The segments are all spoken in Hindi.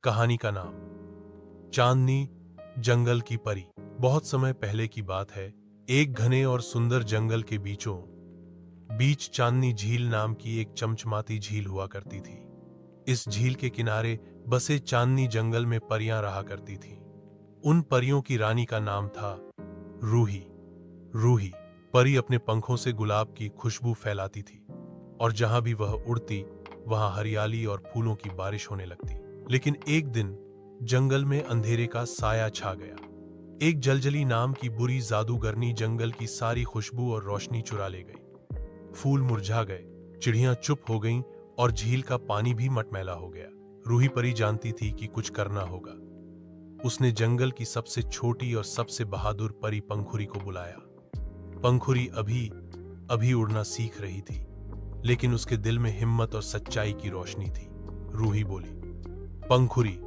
कहानी का नाम चांदनी जंगल की परी। बहुत समय पहले की बात है। एक घने और सुंदर जंगल के बीचों बीच चांदनी झील नाम की एक चमचमाती झील हुआ करती थी। इस झील के किनारे बसे चांदनी जंगल में परियां रहा करती थीं। उन परियों की रानी का नाम था रूही। रूही परी अपने पंखों से गुलाब की खुशबू फैलाती थी और जहां भी वह उड़ती वहां हरियाली और फूलों की बारिश होने लगती। लेकिन एक दिन जंगल में अंधेरे का साया छा गया। एक जलजली नाम की बुरी जादूगरनी जंगल की सारी खुशबू और रोशनी चुरा ले गई। फूल मुरझा गए, चिड़ियां चुप हो गईं और झील का पानी भी मटमैला हो गया। रूही परी जानती थी कि कुछ करना होगा। उसने जंगल की सबसे छोटी और सबसे बहादुर परी पंखुरी को बुलाया। पंखुरी अभी उड़ना सीख रही थी, लेकिन उसके दिल में हिम्मत और सच्चाई की रोशनी थी। रूही बोली, पंखुरी,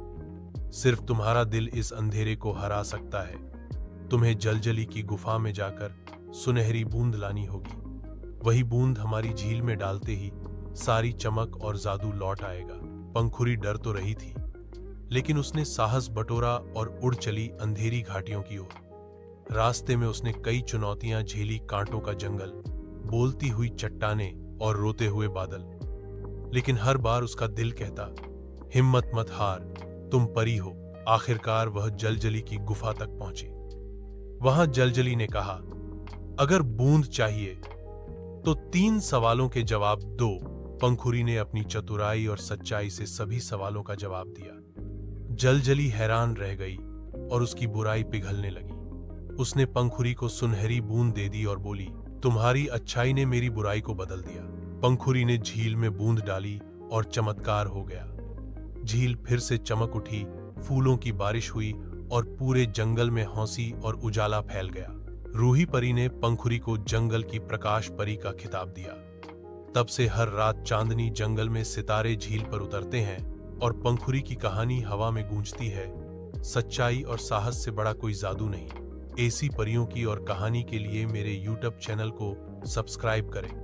सिर्फ तुम्हारा दिल इस अंधेरे को हरा सकता है। तुम्हें जलजली की गुफा में जाकर सुनहरी बूंद लानी होगी। वही बूंद हमारी झील में डालते ही सारी चमक और जादू लौट आएगा। पंखुरी डर तो रही थी, लेकिन उसने साहस बटोरा और उड़ चली अंधेरी घाटियों की ओर। रास्ते में उसने कई चुनौतियां झेली, कांटों का जंगल, बोलती हुई चट्टानें और रोते हुए बादल। लेकिन हर बार उसका दिल कहता, हिम्मत मत हार, तुम परी हो। आखिरकार वह जलजली की गुफा तक पहुंची। वहां जलजली ने कहा, अगर बूंद चाहिए तो 3 सवालों के जवाब दो। पंखुरी ने अपनी चतुराई और सच्चाई से सभी सवालों का जवाब दिया। जलजली हैरान रह गई और उसकी बुराई पिघलने लगी। उसने पंखुरी को सुनहरी बूंद दे दी और बोली, तुम्हारी अच्छाई ने मेरी बुराई को बदल दिया। पंखुरी ने झील में बूंद डाली और चमत्कार हो गया। झील फिर से चमक उठी, फूलों की बारिश हुई और पूरे जंगल में हौंसी और उजाला फैल गया। रूही परी ने पंखुरी को जंगल की प्रकाश परी का खिताब दिया। तब से हर रात चांदनी जंगल में सितारे झील पर उतरते हैं और पंखुरी की कहानी हवा में गूंजती है। सच्चाई और साहस से बड़ा कोई जादू नहीं। ऐसी परियों की और कहानी के लिए मेरे YouTube चैनल को सब्सक्राइब करें।